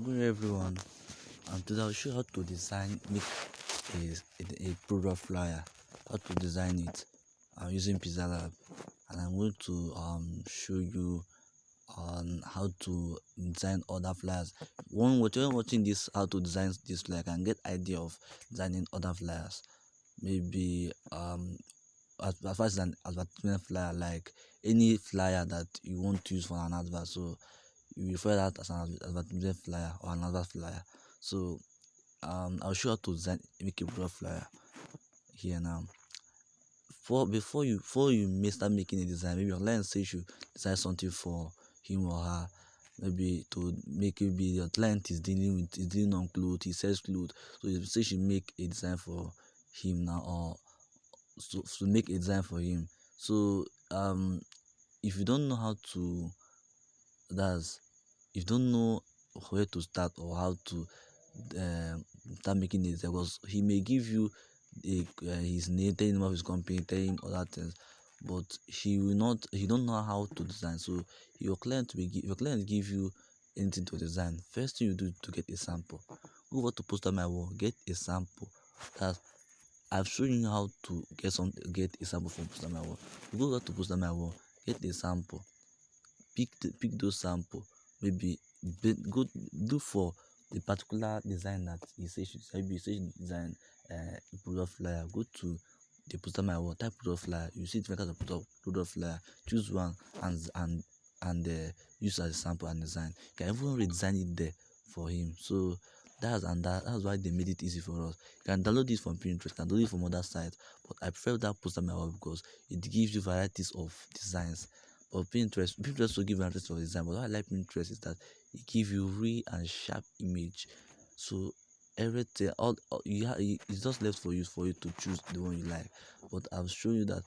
Good everyone. Today I'll show you how to make a product flyer, how to design it using pixelab, and I'm going to show you on how to design other flyers. When you're watching this, how to design this flyer, can get idea of designing other flyers. Maybe as far as an advertisement flyer, like any flyer that you want to use for an advert. So you refer that as an advertisement flyer or another flyer. So I'll show you how to design make a product flyer here now. Before you may start making a design, maybe your client says you should design something for him or her. Maybe to make maybe your client is dealing on clothes, he sells clothes, so you say you should make a design for him now, or so make a design for him. So if you don't know how to that's if you don't know where to start or how to um start making it, because he may give you his name, tell him of his company, tell him other things, but he don't know how to design. So your client give you anything to design. First thing you do to get a sample, go over to poster my wall, get a sample. That I've shown you how to get a sample from poster my wall. Go over to poster my wall, get a sample, pick those sample. Maybe go look for the particular design that he says maybe he says design a product flyer. Go to the poster my wall, type product flyer. You see different kinds of product flyer. Choose one and use as a sample and design. You can even redesign it there for him. So that's why they made it easy for us. You can download it from Pinterest, you can download it from other sites, but I prefer that poster my wall because it gives you varieties of designs. But Pinterest will give you varieties of design. But what I like Pinterest is that it gives you real and sharp image. So everything all it's just left for you to choose the one you like. But I'll show you that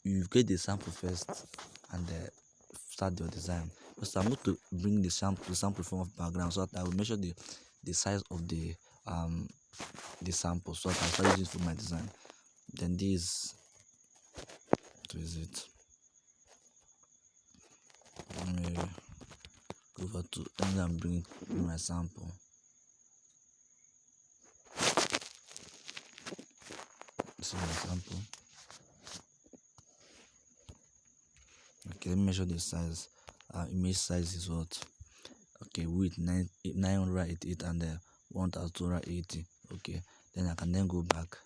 you get the sample first and start your design. So I'm going to bring the sample form of background, so that I will measure the size of the sample, so that I start using it for my design. Then this is it. Let me go over to and bring my sample. This is my sample. Okay, let me measure the size. Image size is what? Okay, width 988 and 1280. Okay, then I can then go back.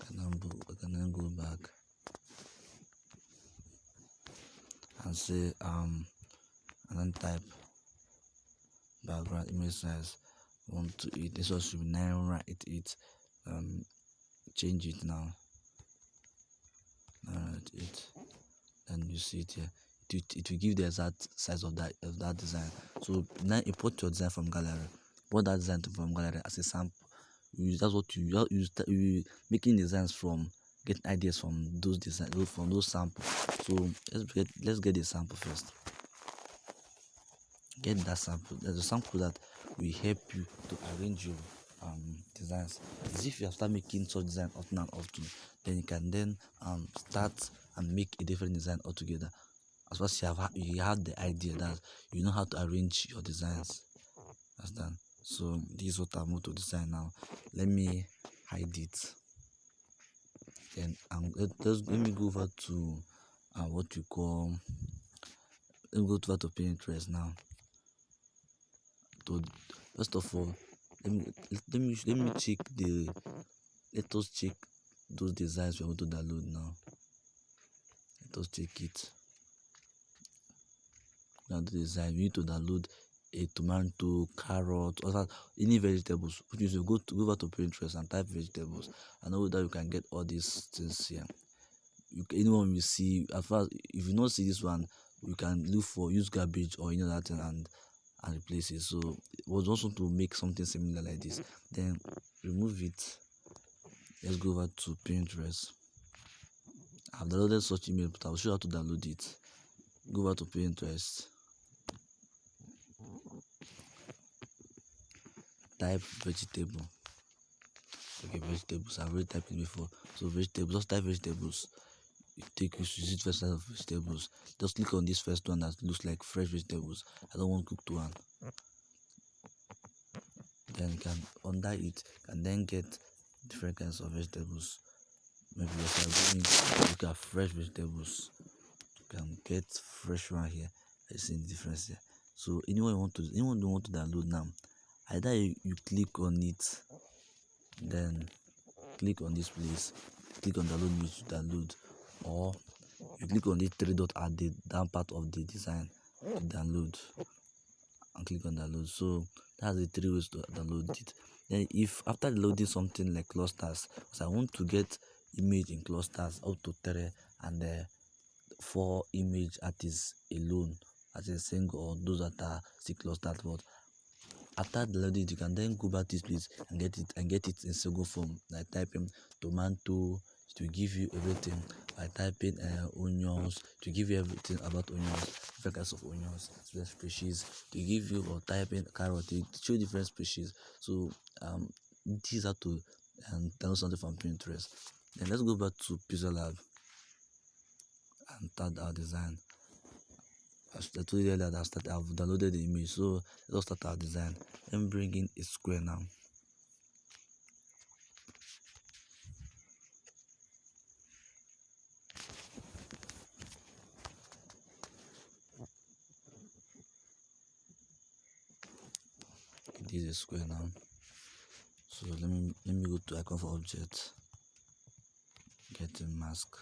I can then go back and say and then type background image size 128. This one should be 988. Change it now. 988. And you see it here. It will give the exact size of that design. So now import your design from gallery. Import that design from gallery as a sample. That's what you making designs from, getting ideas from those designs, from those samples. So let's get the sample first. Get that sample. There's a sample that will help you to arrange your designs. As if you have started making such design often and often, then you can then start and make a different design altogether. As far as you have the idea that you know how to arrange your designs. That's done. So this is what I'm going to design now. Let me hide it. Then let me go over to what you call. Let me go over to Pinterest now. So first of all, let me check let us check those designs we're going to download now. Let us check it. Now the design, we need to download a tomato, carrot, or any vegetables. Which means you go over to Pinterest and type vegetables, and know that you can get all these things here. Anyone you see, at first, if you not see this one, you can look for use garbage or any other thing and replace it. So it was also to make something similar like this. Then remove it. Let's go over to Pinterest. I've downloaded such image, but I'll show you how to download it. Go over to Pinterest. Type vegetable. Okay, vegetables. I've already typed it before. So vegetables, just type vegetables. take you to visit first set of vegetables. Just click on this first one that looks like fresh vegetables. I don't want cooked one. Then you can under it and then get different kinds of vegetables. Maybe if you're going look at fresh vegetables, you can get fresh one here. I see the difference here. So anyone you want to download now, either you click on it, then click on this place, click on download which to download, or you click on the three dot at the down part of the design to download and click on download. So that's the three ways to download it. Then if after loading something like clusters, because I want to get image in clusters up to 3 and 4 image artists alone as a single, or those that are still clustered. But after downloading it, you can then go back to this place and get it in single form. Like typing tomato to give you everything. By typing onions to give you everything about onions, different kinds of onions, different species to give you, or typing carrot to show different species. So this is how to download something from Pinterest. Then let's go back to pixelab and start our design. As I told you earlier that I've downloaded the image, so let's start our design. I'm bringing a square now. This is a square now. So let me go to icon for object, get a mask.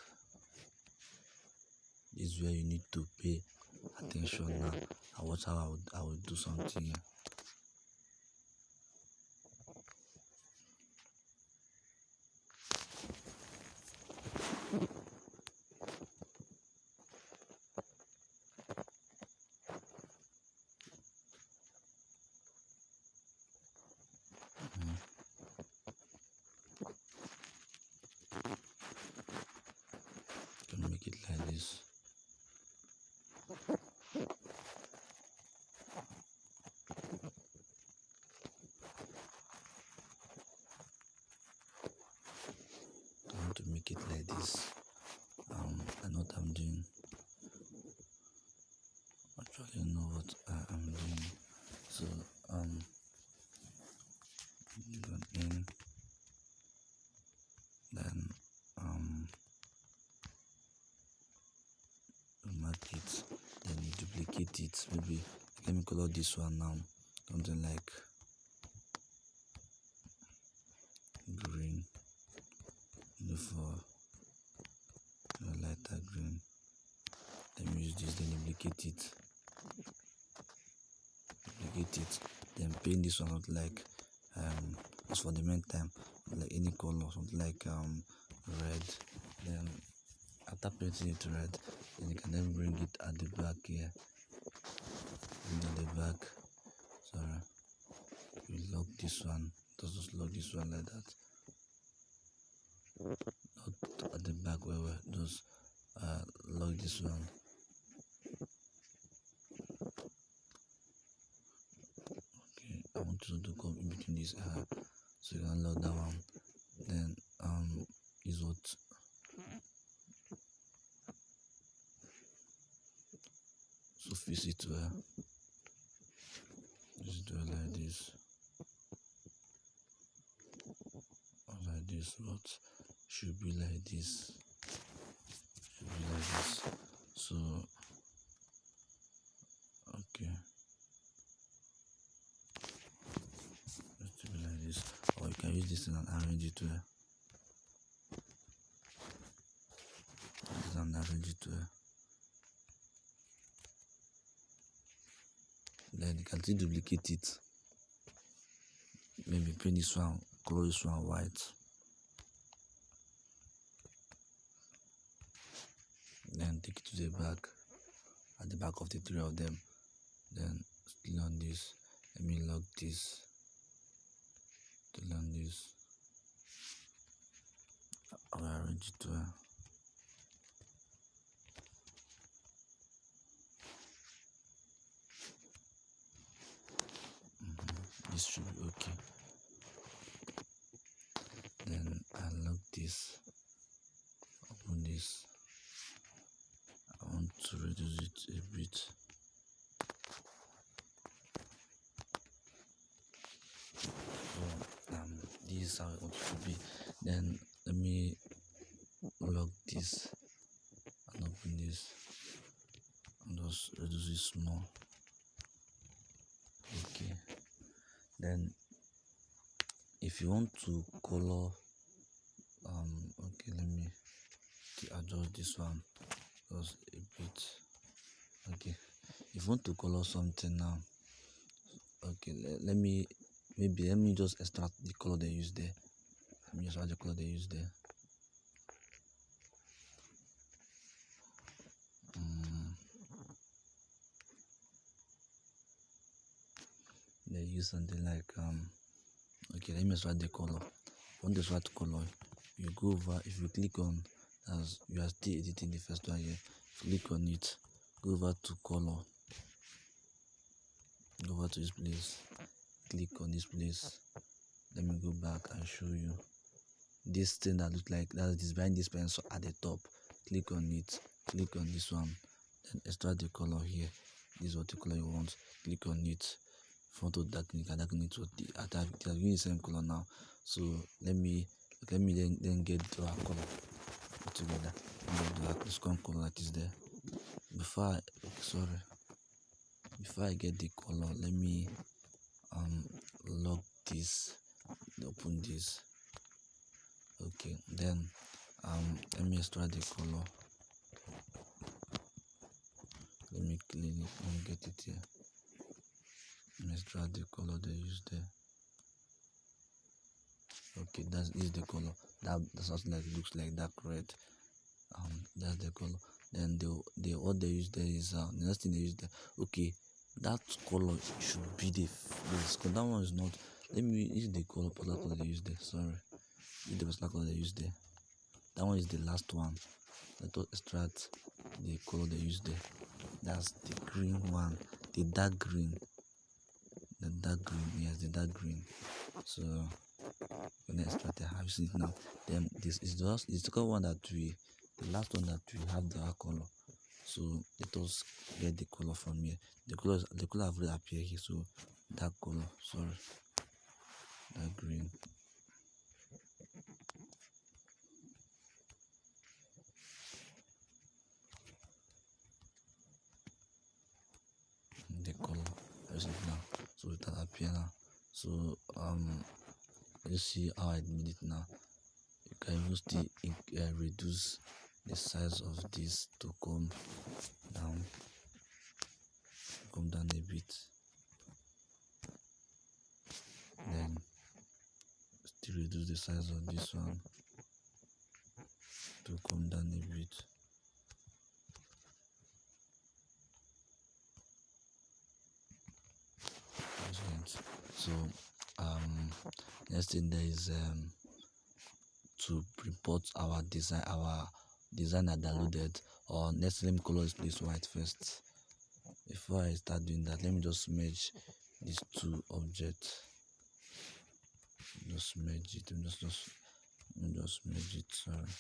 This is where you need to pay attention now and watch how I would do something here. Can make it like this. I want to make it like this. I know what I'm doing. Actually, I know what I am doing. So go in, then mark it, then you duplicate it. Maybe let me color this one now, something like green, for a lighter green. Then use this, then duplicate it, then paint this one out like as for the meantime, like any color, something like red. Then after painting it red, then you can then bring it at the back here. Bring it at the back. Sorry, you lock this one. Just lock this one like that. Not at the back where we just lock this one. Okay, I want you to come in between this so you can lock that one. Then is what so fix it where just do it like this. Or like this, but should be like this. So okay, just be like this, or you can use this and arrange it where then you can still duplicate it. Maybe paint this one, color this one white, then take it to the back, at the back of the three of them. Then still on this, let me lock this, still on this, I'll arrange it well. This should be okay. Then I lock this, open this, to reduce it a bit. So this is how I want it to be. Then let me lock this and open this and just reduce it small. Okay. Then if you want to color, okay, let me adjust this one just a bit. Okay, if you want to color something now, okay, let me just extract the color they use there. Let me extract the color they use there. They use something like okay, let me extract the color. Want to extract color, you go over. If you click on, as you are still editing the first one here, click on it, go over to color, go over to this place, click on this place. Let me go back and show you this thing that looks like that is behind this pencil at the top. Click on it, click on this one, then extract the color here. This is what the color you want. Click on it. If you want to darken, you can darken it to the attack. They are using the same color now. So let me then get our color together. Let's come color that is there. Before I get the color, let me lock this, open this. Okay, then let me extract the color. Let me clean it. Let me get it here. Let me extract the color they use there. Okay, that is the color. That's something that looks like dark red. That's the color. Then the what they use there is the next thing they use there. Okay, that color should be the because that one is not. Let me use the color they use there. Sorry, use the personal color they use there. That one is the last one. Let us extract the color they use there. That's the green one, the dark green. The dark green, yes, the dark green. So when I extract it, I have seen it now. Then this is just the second one that the last one that we have the color. So let us get the color from here. The color have already appeared here. So that color, sorry, that green. The color, I see it now. So it has appeared now. So you see how I made it now. You can even still reduce the size of this to come down a bit, then still reduce the size of this one to come down a bit. So next thing there is to report our design are downloaded. Or next, let me color this place white first. Before I start doing that, let me just merge these two objects. Just merge it. Just merge it. Sorry,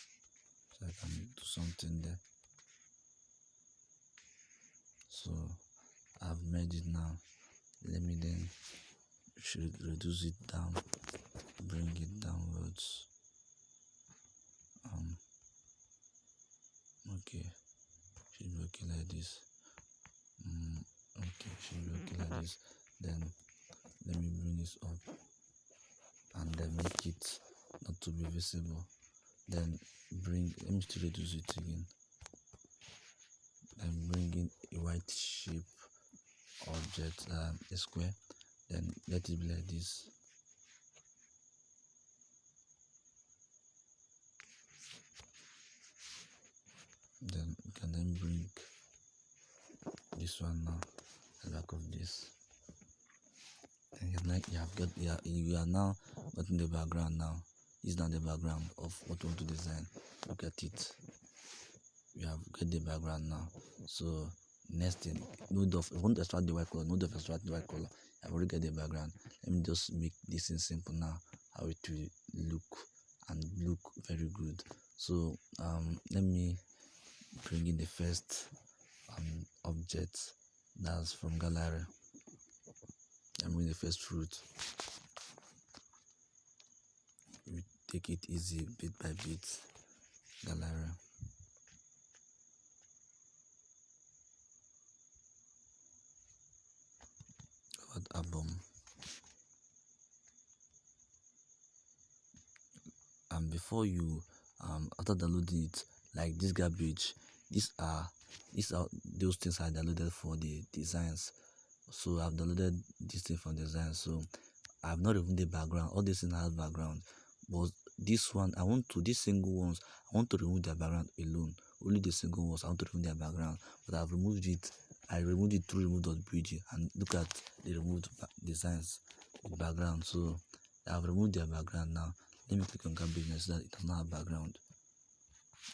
so I can do something there. So I've merged it now. Let me then should reduce it down, bring it downwards. Okay, should be okay like this. Okay, should be okay like this. Then let me bring this up and then make it not to be visible. Then let me still reduce it again. Then bring in a white shape object, a square. Then let it be like this. Then you can then bring this one now, the back of this. And you are now getting the background now. This is now the background of what you want to design. Look at it. You have got the background now. So next thing, you want to extract the white color, extract the white color. I've already got the background. Let me just make this thing simple now, how it will look very good. So let me bring in the first object that's from gallery. I'm bring the first fruit. We take it easy bit by bit. Gallery. What album? And before you after downloading it, like this garbage, these are those things I downloaded for the designs. So I've downloaded this thing from design. So I've not removed the background. All these things have background, but this one I want to these single ones I want to remove their background alone. Only the single ones I want to remove their background, but I've removed it. I removed it through remove.bg, and look at the removed designs with background. So I've removed their background now. Let me click on garbage so that it does not have background.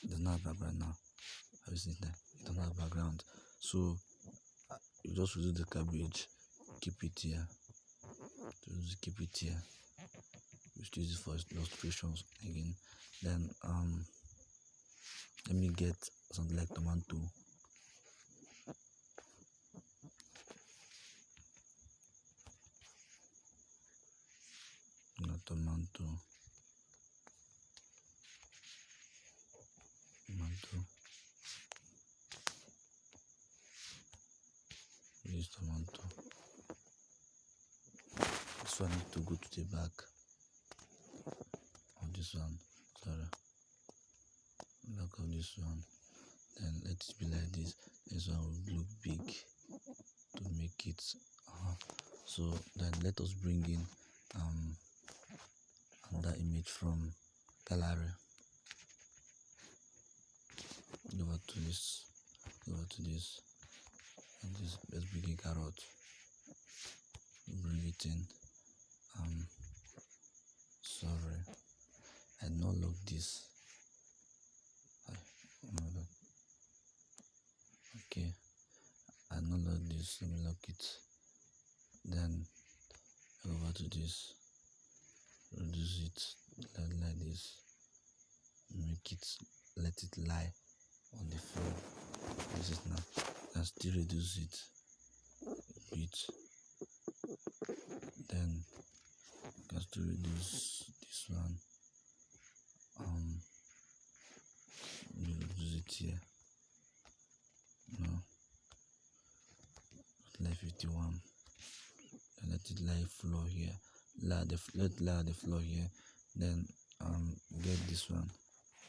It does not have background now. Have you seen that? It does not have background. So you just remove the garbage, keep it here. Just keep it here. We should use it for illustrations again. Then let me get something like tomato. Tomato. Use tomato. This one need to go to the back of this one. Sorry. Back of this one. Then let it be like this. This one will look big to make it. So then let us bring in another image from gallery. Go over to this. And this, let's bring a carrot. Bring it in. Sorry, I did not lock this. Okay, I did not lock this. Let me lock it. Then go over to this. Reduce it like this. Make it, let it lie on the floor. This is now. And still reduce it a bit. Then you can still reduce this one. You reduce it here. No. Let 51. And let it lie floor here. Let lie the floor here. Then get this one.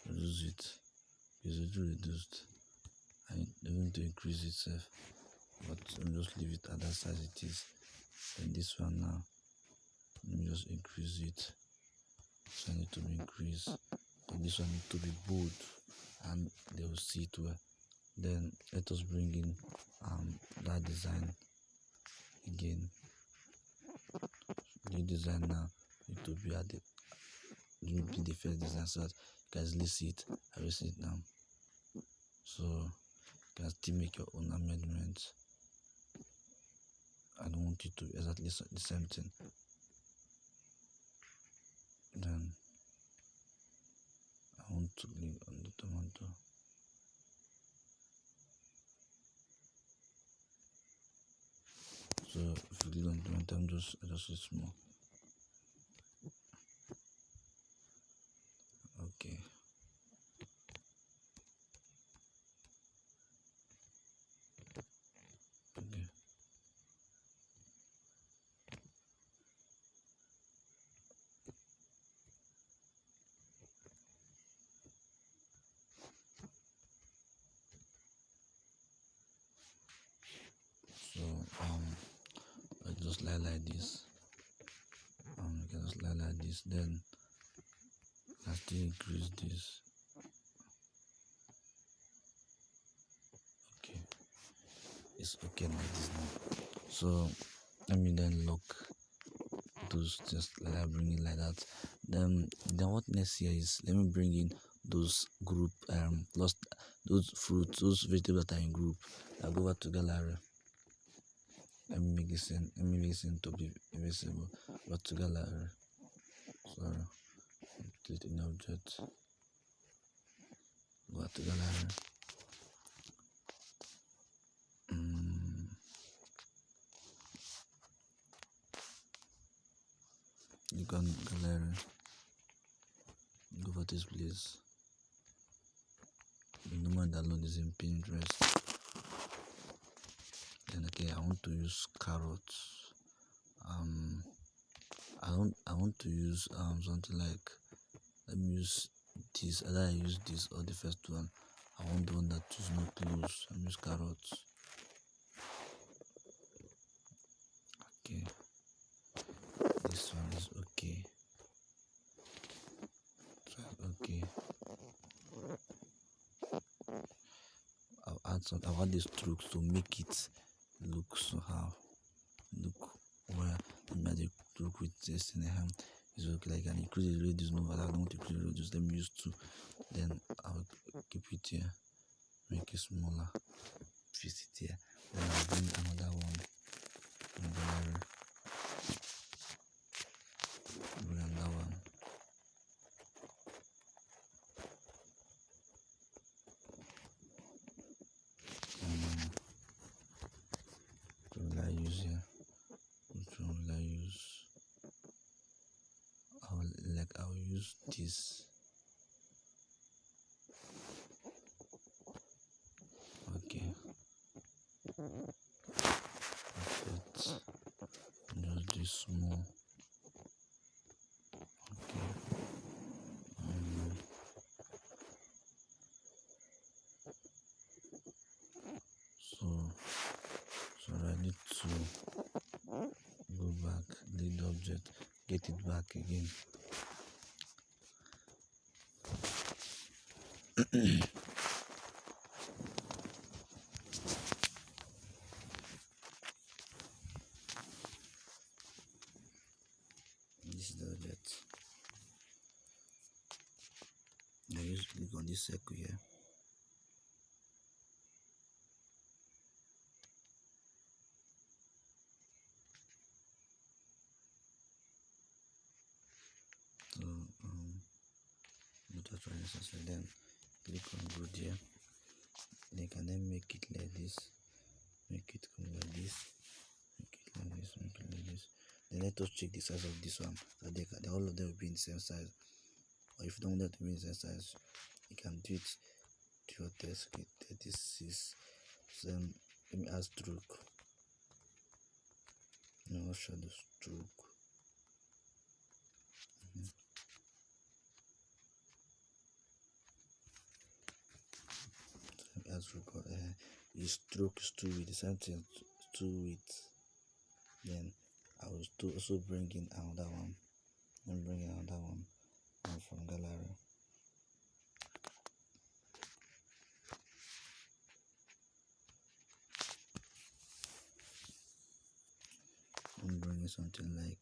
Reduce it. Is it reduced? I don't want to increase itself, but let me just leave it at that size it is. Then this one now, let me just increase it. So I need to be increased. So this one need to be bold, and they will see it well. Then let us bring in that design again. New design now need to be at the first design so that you can easily see it. I will see it now. So you can still make your own amendments. I don't want you to exactly the same thing. Then I want to click on the tomato. So if you click on tomato, I'm just adjust it small. Okay. Okay. So I just lie like this. You can just lie like this. Then I still increase this. Okay, it's okay like this now. So let me then lock those just like I bring it like that. Then what next here is let me bring in those group those fruits, those vegetables that are in group. I'll go over to gallery. Let me make this to be invisible. Go to gallery. Sorry, delete an object. Go to gallery. click on gallery, go for this place. The normal download is in Pinterest. Then okay, I want to use carrots. I want to use something like, let me use this. Either I use this or the first one. I want the one that is not close. I use carrots. Okay, this one is okay. Okay, I'll add the strokes to make it look somehow. Look where the look with this in the hand is okay. Like, and increase the radius. No, I don't want to increase the radius. Let me use 2. Then I'll keep it here, make it smaller, fix it here. Then I'll bring another one. Bring another one. What will I use here? Which one will I use? I'll use this. Okay. Perfect. Just this small. Okay. So I need to go back, delete the object, get it back again. This is the object. I just click on this circle here. So not actually necessary. Then click on good here. They can then make it like this, make it come like this, make it like this, make it like this. Then let us check the size of this one. So all of them will be in the same size. Or if you don't want them to be in the same size, you can do it to your test. Okay, 36. So then let me add stroke. Now I'll show the stroke. As record, you stroke is 2 with the same thing, 2 with. Then I will also bring in another one, and bring in another one from gallery. I'm bringing something like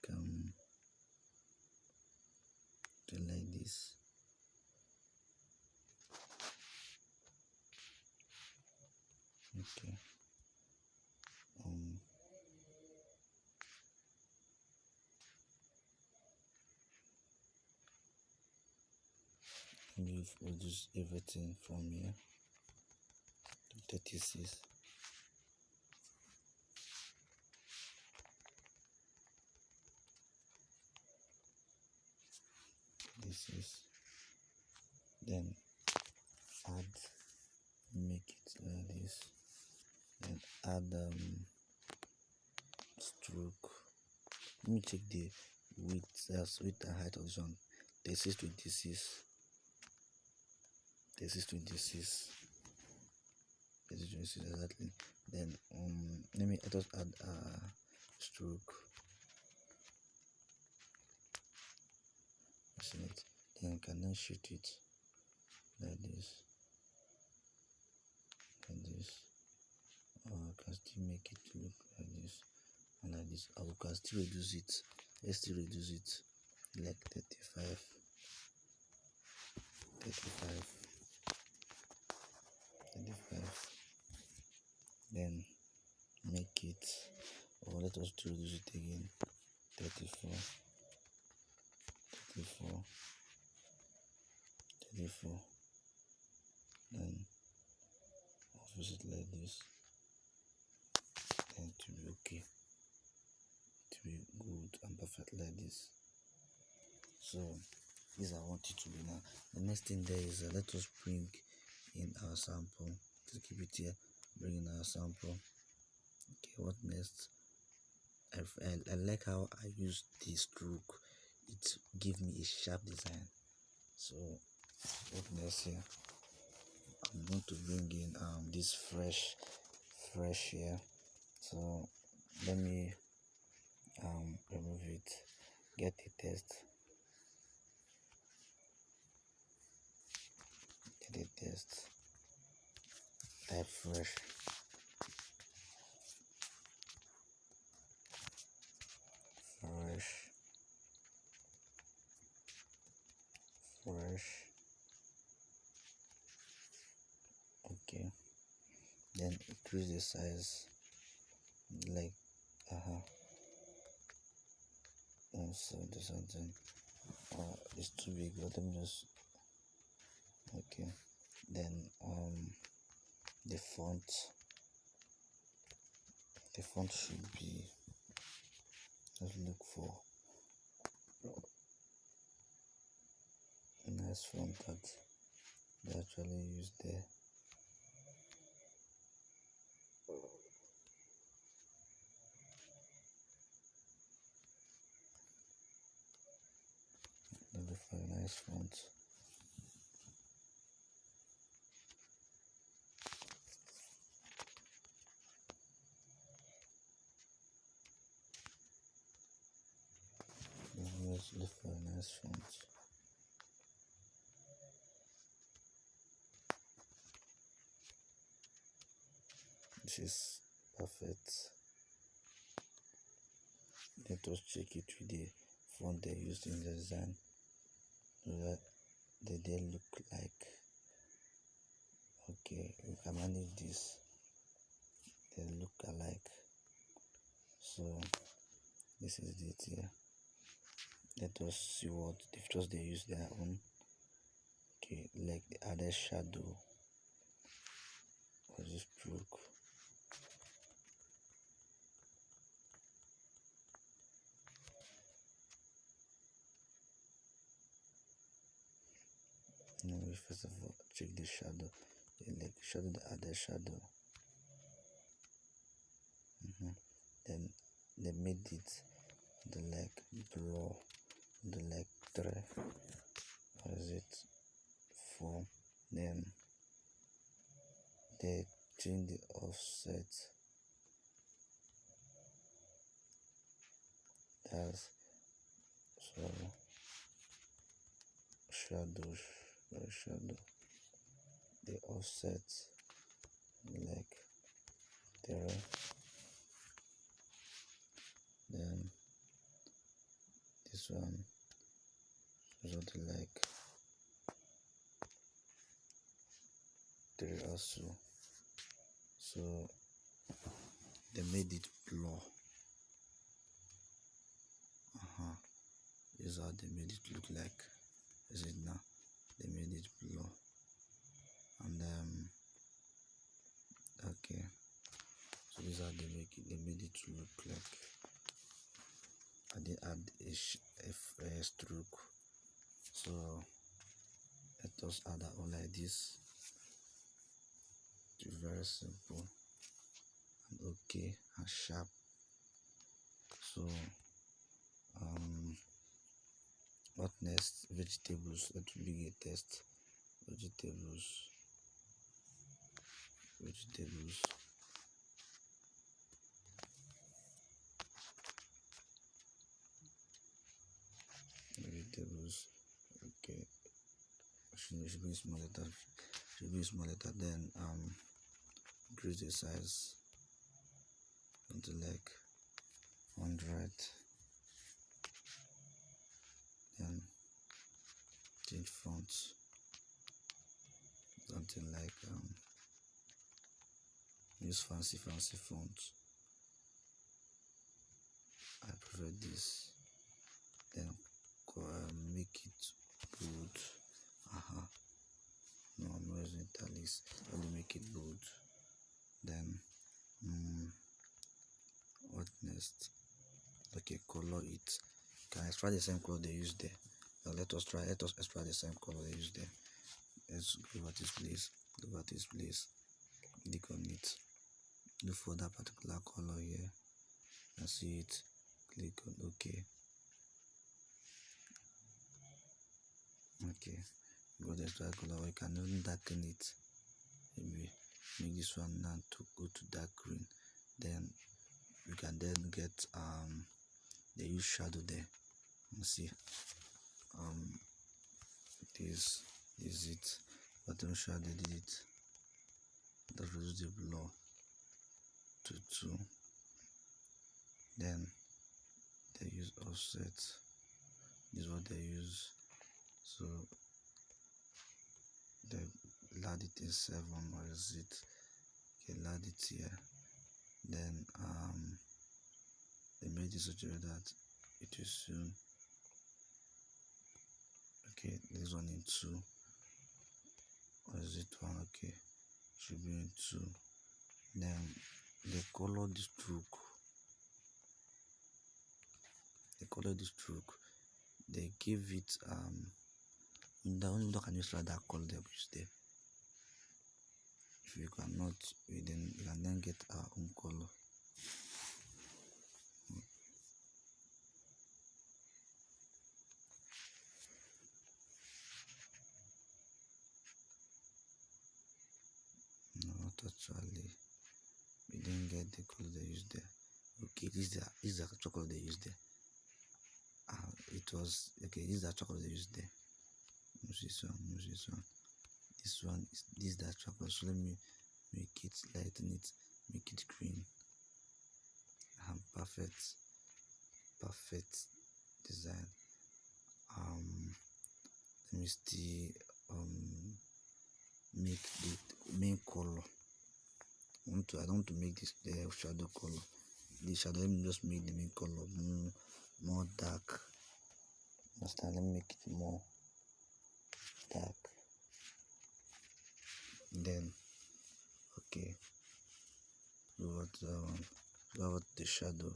this. Okay. We've reduced everything from here to 36. This is, then add, make it like this, then add stroke. Let me check the width and height of this one. 3626. 3626. 3626 exactly. Then let us add stroke. See it. Then you can then shoot it like this. Like this. Or I can still make it look like this and like this. Or we can still reduce it. Let's still reduce it like 35. 35. Then make it, or let us reduce it again. 34. 34. Then offset it like this. Then to be okay, to be good and perfect like this. So these I want it to be now. The next thing there is let us bring in our sample. To keep it here, bring in our sample. Okay, what next? I like how I use this stroke. It give me a sharp design. So what next here? I'm going to bring in this fresh here. So let me remove it. Get a test. Get a test. Type fresh. Fresh. Okay. Then increase the size. Like so there's something. It's too big, but let me just. Okay. Then the font. The font should be. Let's look for a nice font that they actually use there. Look for a nice font. Let's look for a nice font. This is perfect. Let us check it with the font they used in the design so that they look like. Okay, we can manage this. They look alike. So this is it here. Let us see what difference they use their own. Okay, like the added shadow or this stroke. No, we first of all check the shadow. Like shadow, the added shadow. Then they made it the like blur, the like 3. What is it? 4. Then they change the offset. That's so shadow. The offset like 3. Then this one something like 3 also. So they made it blur. This is how they made it look like. Is it now? They made it blur. And okay. So this is how they make it. They made it to look like. I did add a stroke. So let us add that one like this. It's very simple and okay and sharp. So what next? Vegetables. Let's begin a test. Vegetables. Okay. Should be small letter. Then increase the size until like 100. Then change fonts. Something like use fancy fonts. I prefer this. Then make it bold. No, I'm not using italics. Only make it bold. Then what next? Okay, color it. Can I try the same color they used there? Now let us extract the same color they use there. Let's go over this place, click on it, look for that particular color here and see it, click on OK. Okay, go to extract color, or you can even darken it. Maybe make this one now to go to dark green. Then you can then get they use shadow there. You see this is it, bottom shadow did it, that reduce the blur to 2. Then they use offset, this is what they use, so they load it in 7, or is it, okay, load it here. Then they made it such a way that it is soon, okay, this one in 2, or is it 1, okay, should be in 2. Then they color the stroke, they give it in the only can use that color they use there. If you cannot, you can then get our own color. Not actually, we didn't get the color they used there. Okay, this is the actual color they used there. It was okay, this is the actual color they used there. Use this one. This is the actual color. So let me make it, lighten it, make it green. Perfect design. Let me still make the main color. I don't want to make this the shadow color. The shadow, let me just make the main color more dark. Understand? Let me make it more dark. Then okay, go over the shadow.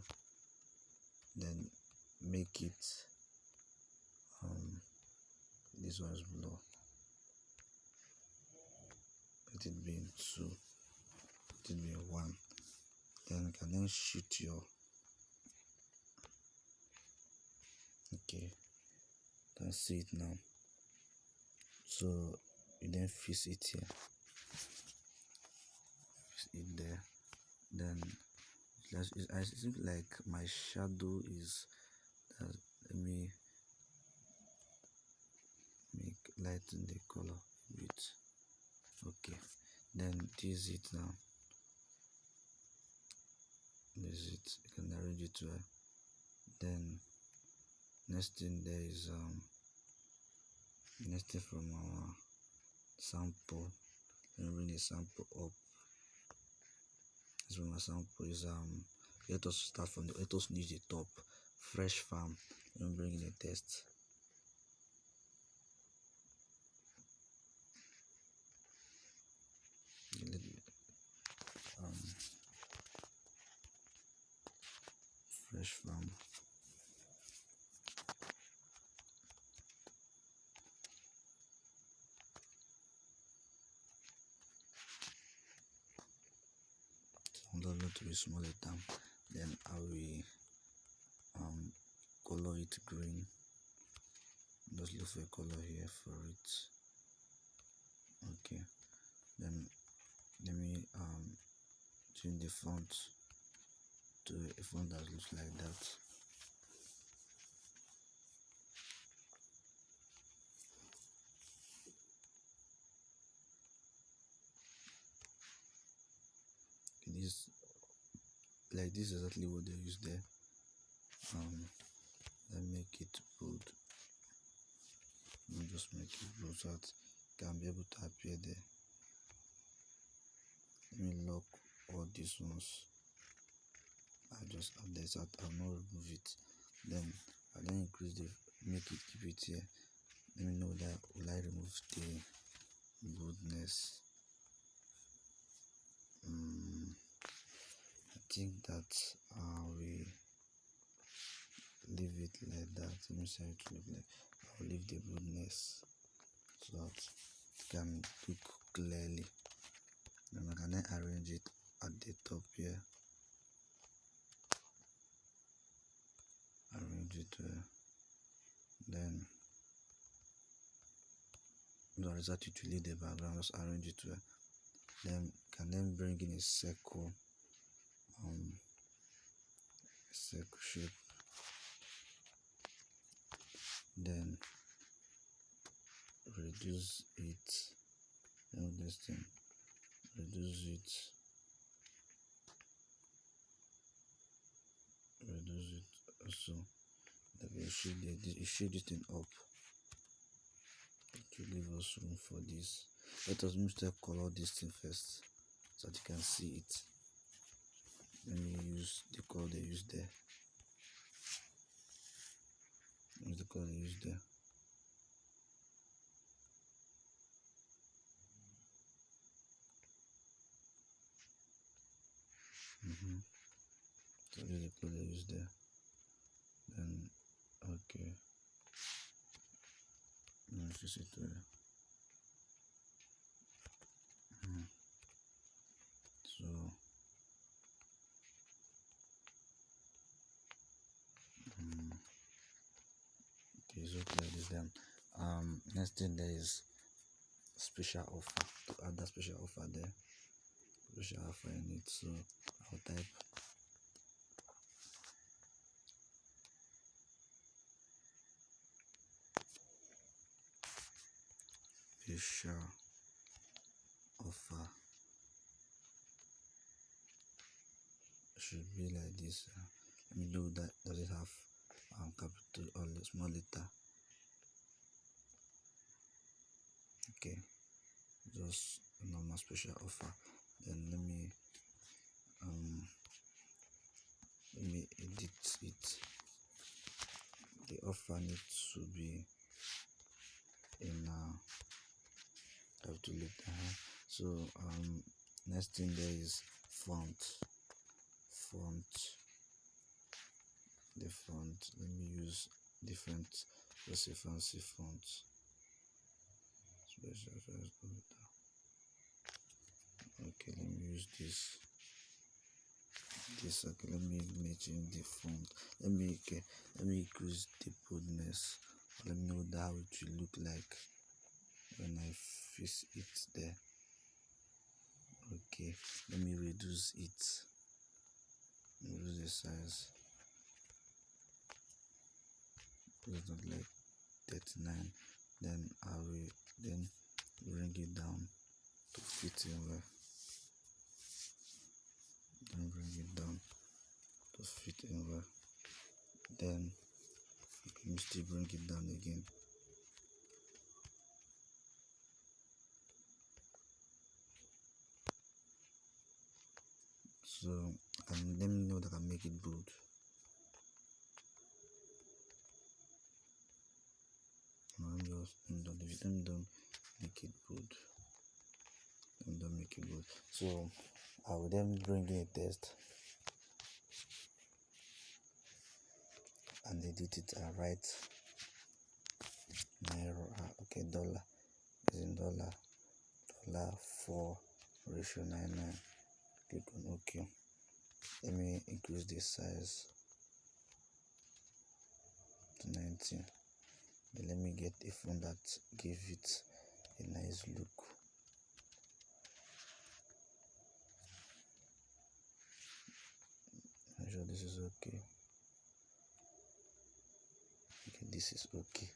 Then make it this one is blue. Let it be in 2. Let it be in 1. Then you can then shoot your okay. Can see it now. So you then fix it here. Fix it there. Then I think like my shadow is let me lighten the color a bit. Okay, then this is it now. This is it. You can arrange it well. Then next thing there is next thing from our sample. Let me bring the sample up. This from our sample is let us start from let us use the top. Fresh farm. Let me bring in the test. Fresh farm. So I'm just going to be small it down. Then I will color it green. Just look for a color here for it. Okay. Then let me change the font to a font that looks like that. This is exactly what they use there. Let me make it bold. Let me just make it bold so that it can be able to appear there. Let me lock all these ones. I just add this out. I'll not remove it. Then I'll then increase the make it keep it here. Let me know that will I remove the boldness. I think that we leave it like that. Let me see how it look like. I'll leave the boldness so that it can look clearly. Then I can then arrange it at the top here. Arrange it then the result to leave the background, just arrange it well. Then can then bring in a circle shape, then reduce it, this thing, reduce it also. That will shade this thing up to leave us room for this. Let us mostly color this thing first so that you can see it. Let me use the color they use there. Use the color they use there. So use the color they use there. Then okay. Let's use it there. So okay, so clear this then. Next thing there is special offer. To add that special offer there. Special offer in it. So I'll type special offer. Should be like this. Let me know that does it have capital or small letter. Okay, just a normal special offer. Then let me edit it. The offer needs to be in capital letter. So next thing there is font. The font, let me use different, let's say fancy fonts. Okay, let me use this. Okay, let me change the font. Let me increase the boldness. Let me know that how it will look like when I fix it there. Okay, let me reduce it. Reduce the size. Put it at like 39. Then I will then bring it down to fit in well. Then bring it down to fit in well. Then let me still bring it down again. So let me know that I can make it bold. Don't make it bold. Don't make it bold. So I will then bring in a text and edit it and write naira. Okay, dollar is in dollar 4:99. Click on OK. Let me increase the size to 19. Then let me get a font that give it a nice look. I'm sure this is okay. Okay, this is okay.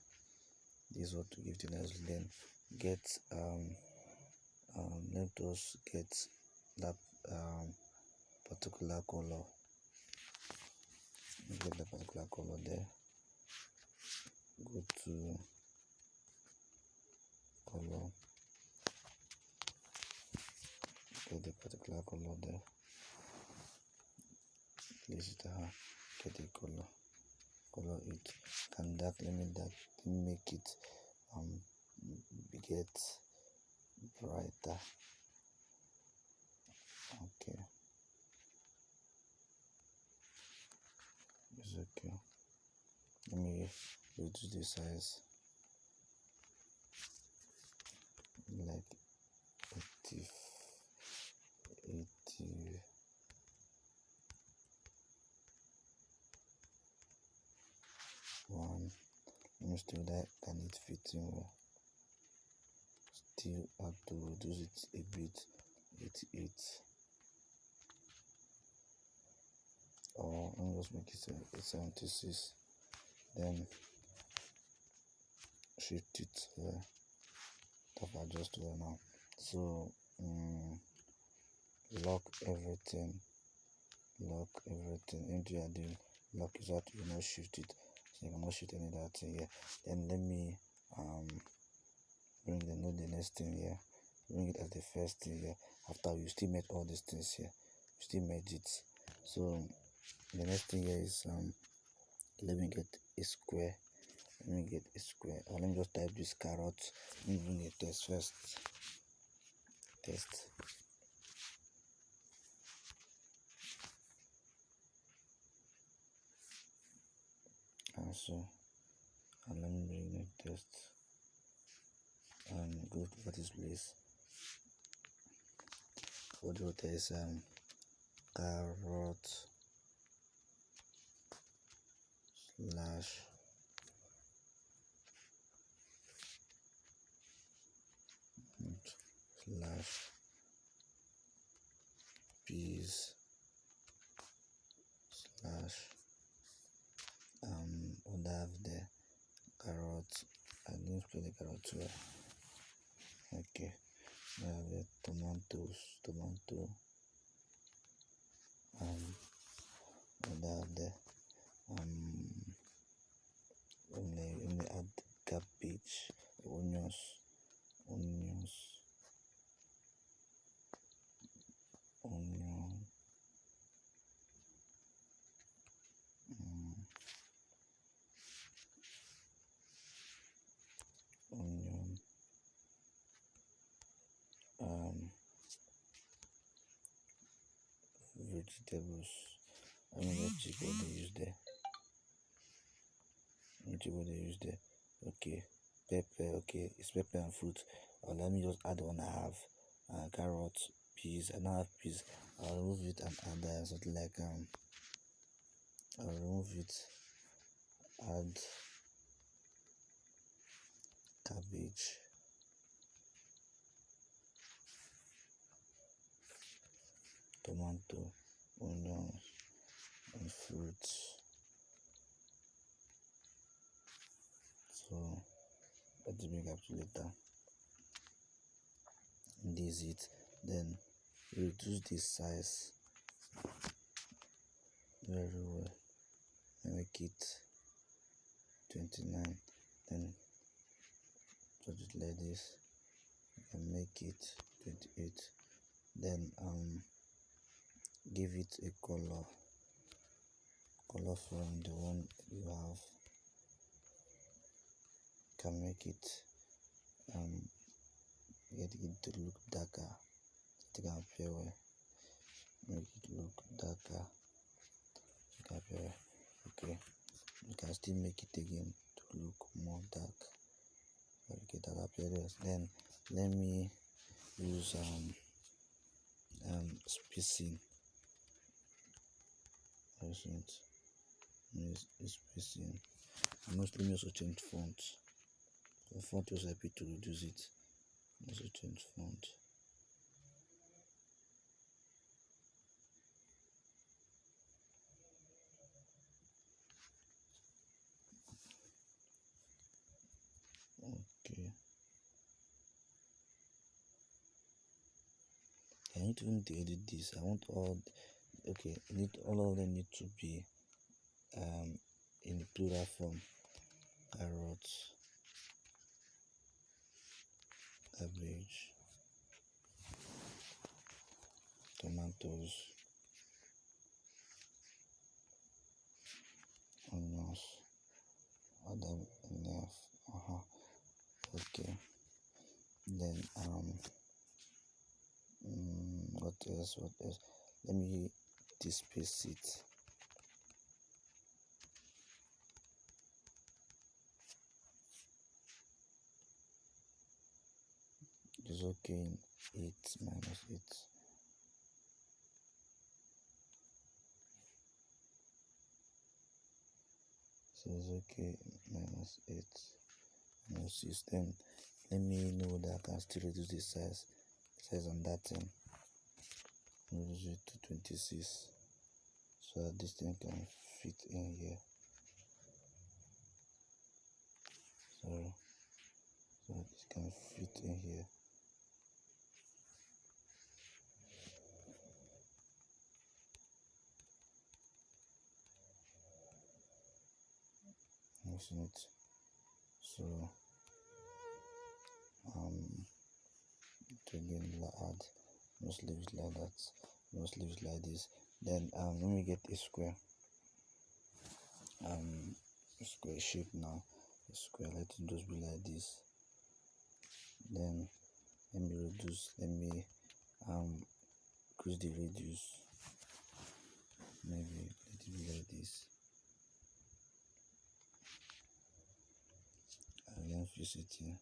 This is what to give the nice. Then get let us get that particular color. Get the particular color there. Go to color. Get the particular color there. Place it get the color it. Can dark limit that make it get brighter. Okay. It's okay. Let me reduce the size. like 80, 81. Let me still that can it fit in well. Still have to reduce it a bit. 88, or let me just make it 76. Then shift it top adjust well now. So lock everything. Into your deal. Lock is out, you not shift it. So you cannot shift any other thing here. Then let me bring the next thing here. Bring it as the first thing here. After you still made all these things here. You still made it. So the next thing here is let me get a square. Or let me just type this carrot. Let me bring a test first. Test. And so let me bring a test. Go to this place. For the test carrot slash peas slash would have the carrot. I didn't spell the carrot well. Okay. I have the tomato would have the only add cabbage, onions, onion, onion, vegetables. I don't know what chicken they use there. Okay, pepper. Okay, it's pepper and fruit. Let me just add one. I have carrots, peas. I don't have peas. I'll remove it and add something like I'll remove it. Add cabbage, tomato, onions, and fruits. So let's bring up to later. This it. Then reduce the size very well. Make it 29. Then put it like this. And make it 28. Then give it a color from the one you have. Can make it get it to look darker. It can appear well. Make it look darker. Okay. You can still make it again to look more dark. Okay, that appearance. Then let me use spacing. Spacing. And let me also change font. The font was happy to reduce it. Also change font. Okay. I need to edit this. I want all. Okay, all of them need to be in the plural form. Carrots, cabbage, tomatoes, onions, other enough. Okay. Then what else? Let me displace it. is okay in 8 minus 8. So it's okay minus 8 minus 6. Then let me know that I can still reduce the size on that thing. Reduce it to 26 so that this thing can fit in here. Sorry, so that it can fit in here. Mixing it. So again add, just leave it like that, just leave it like this. Then let me get a square shape now. A square, let it just be like this. Then let me reduce, let me increase the radius, maybe let it be like this, and then fix it here.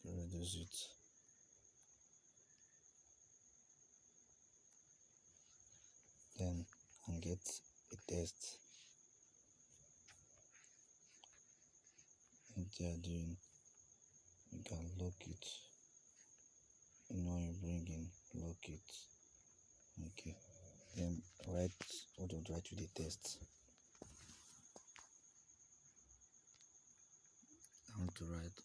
Reduce it. Then and get a test. If they are doing, you can lock it. You know, you bring in, lock it. Okay. Then write what to write to the test. I want to write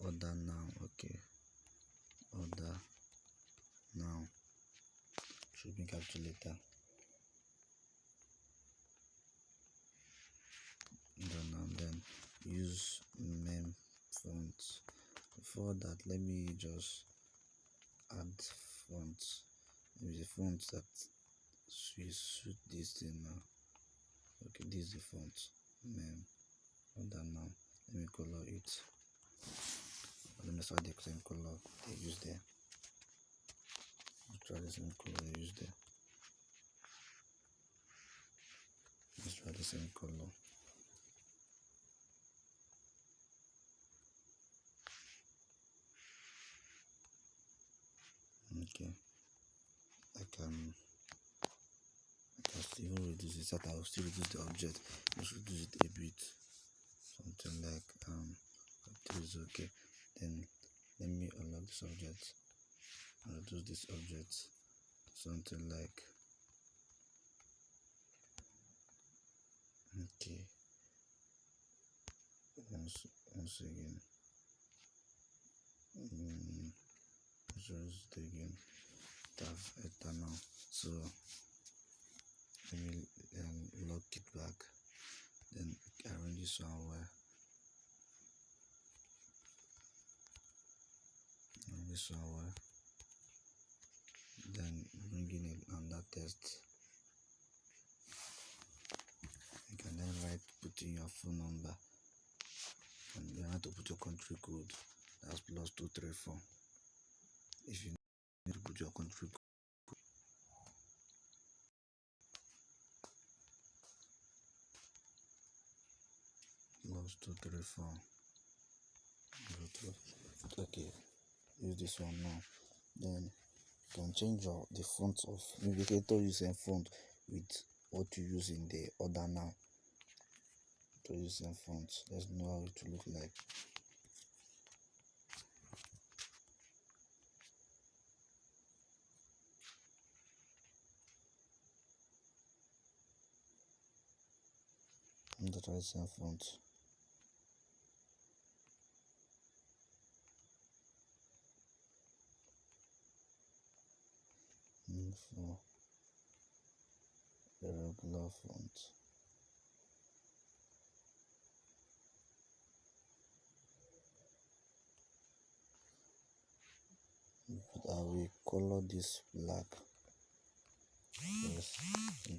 order now. Okay. Order now. Should be calculator. Then use mem fonts. Before that, let me just add fonts. Maybe the font that suit this thing now. Okay, this is the font. Mem. Order now. Let me color it. Let me start the same color they use there. Let's try the same color they use there. Let's try the same color. Okay. I can still reduce it, so I will still reduce the object. Just reduce it a bit. Something like it is okay. Then let me unlock this object and reduce this object to something like okay. Once again. Let's reduce it again. Have now. So let me lock it back. Then arrange this one well. And this one well. Then bring in another test. You can then put in your phone number, and you have to put your country code. That's +234. If you need to put your country code, +234. Okay, use this one now. Then you can change the font of indicator using font with what you use in the order now. To use some fonts. Let's know how it will look like. I'm going to try some font. For the regular font. But I will color this black. Yes,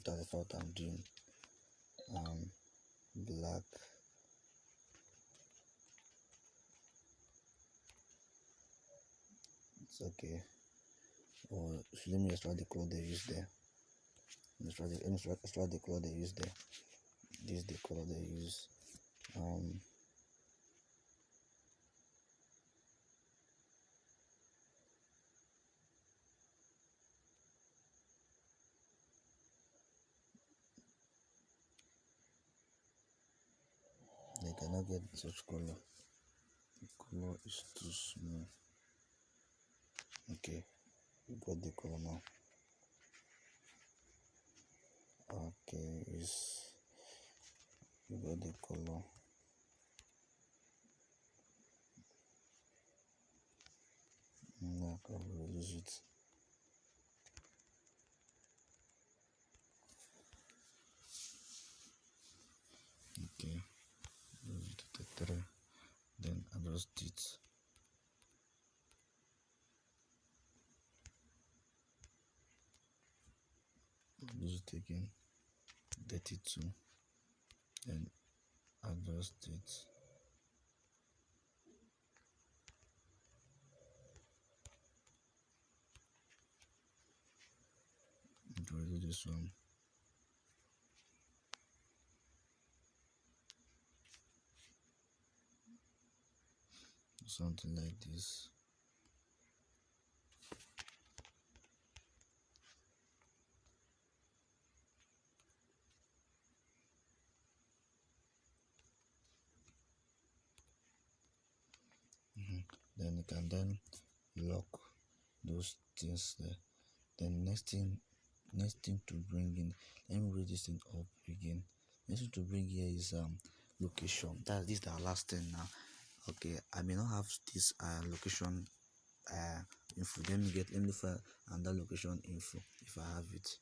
that's what I'm doing. Black. It's okay. Or let me extract the color they use there. Extract the color they use there. This is the color they use. They cannot get such color. The color is too small. Okay, we got the color now. Okay, we got the color. Now I can release it. Okay, release it to 3. Then adjust it. Use it again. 32. Then adjust it. Do this one. Something like this. Then you can then lock those things there. Then next thing to bring in, let me read this thing up again. Next thing to bring here is location. This is our last thing now. Okay, I may not have this location info. Let me find another location info if I have it.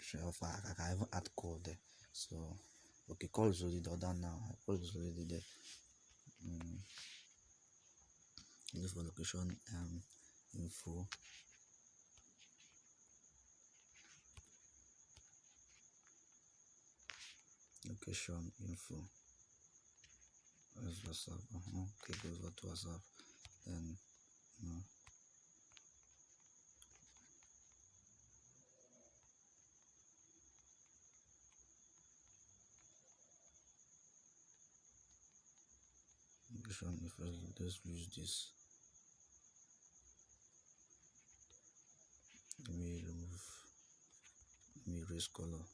Sure, I can even add call there. So okay, call is already done now. Call is already there. Look for location info. Location info. Where's WhatsApp? Okay, goes over to WhatsApp. Then location info. Let's use this. Let me erase color.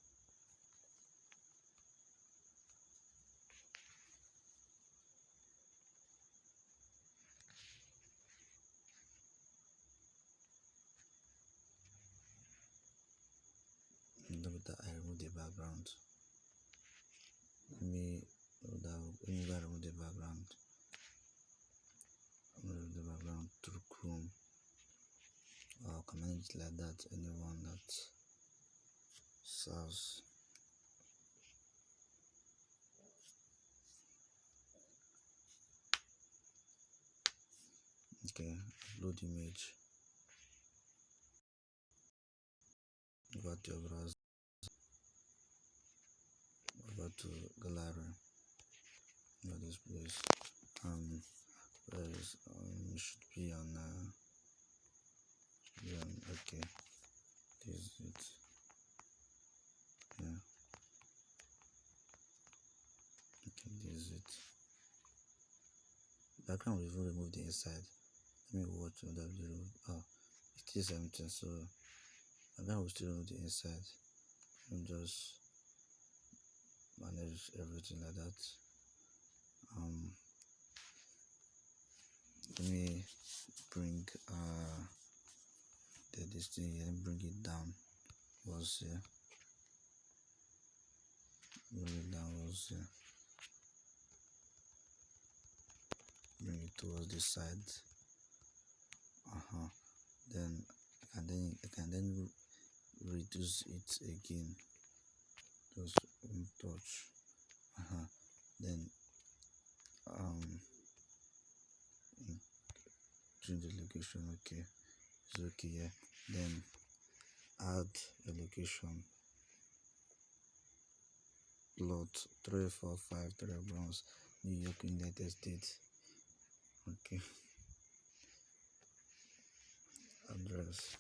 I remove the background. Let me remove the background. Remove the background through Chrome. Or can manage it like that. Anyone that serves. Okay, load image. Go to your browser. Go to gallery. Go this place. Should be on okay. This is it. Yeah. Okay, this is it. Background will even remove the inside. Let me watch what that will. Oh, it is empty, so background will still remove the inside. And just manage everything like that. Let me bring this thing here and bring it down. Was here. Bring it down. Was here. Bring it towards this side. Then I can then reduce it again. Just one touch. Then change the location. Okay, it's okay. Yeah. Then add a location. Plot 3453 Bronx, New York, United States. Okay. Address.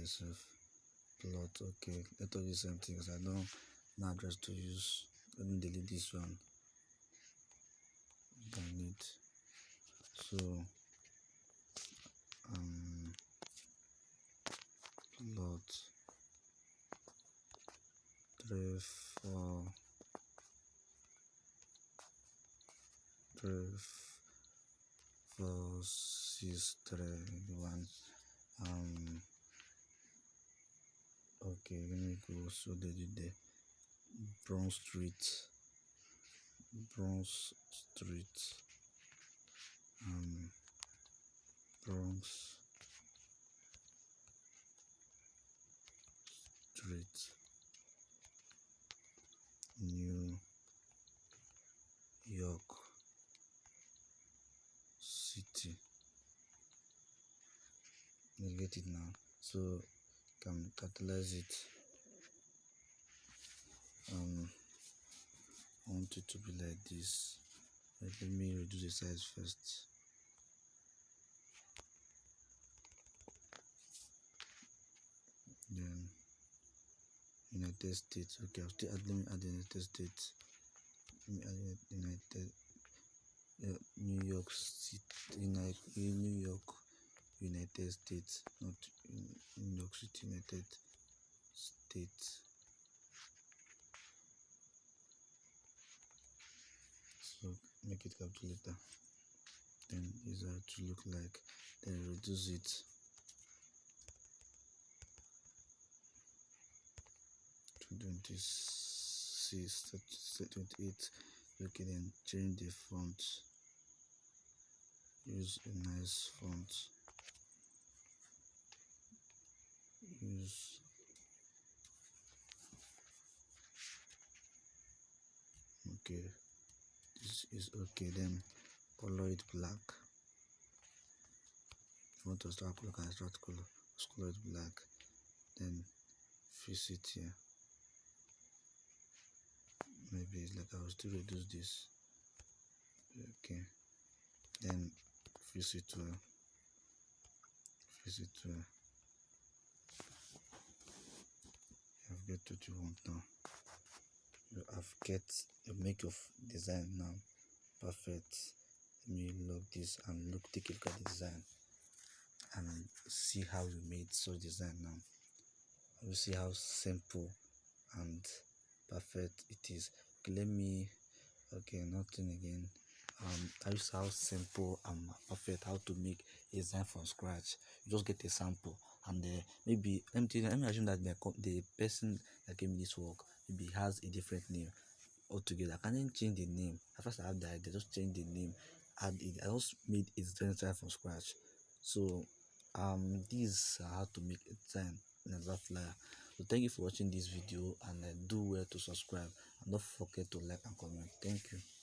myself. Plot. Okay, let us do the same thing because I don't know address to use. Let me delete this one. I need so plot 3 4 okay, let me go. So they did the Bronx Street, Bronx Street, Bronx Street, New York City. You get it now. So can catalyze it. I want it to be like this. Let me reduce the size first. Then United States. Okay, I'll still let me add the United States. Let me add United New York City, New York, United States, not New York City, United States. So make it calculator. Then is how to look like. Then reduce it to 26, 28. Okay, then change the font. Use a nice font. Use okay. This is okay. Then color it black. If you want to start color, can start color. Just color it black. Then fix it here. Maybe it's like I will still reduce this. Okay. Then fix it to you have get what you want now. You have get you make your design now perfect. Let me log this and take a look at the design and see how you made such design now. You see how simple and perfect it is. Okay, nothing again. I use how simple and perfect how to make a design from scratch. You just get a sample and maybe let me assume that the person that gave me this work maybe has a different name altogether. I can't change the name. At first I have the idea, just change the name. I just made a design from scratch. So these are how to make a design in a flyer. So thank you for watching this video and do well to subscribe and don't forget to like and comment. Thank you.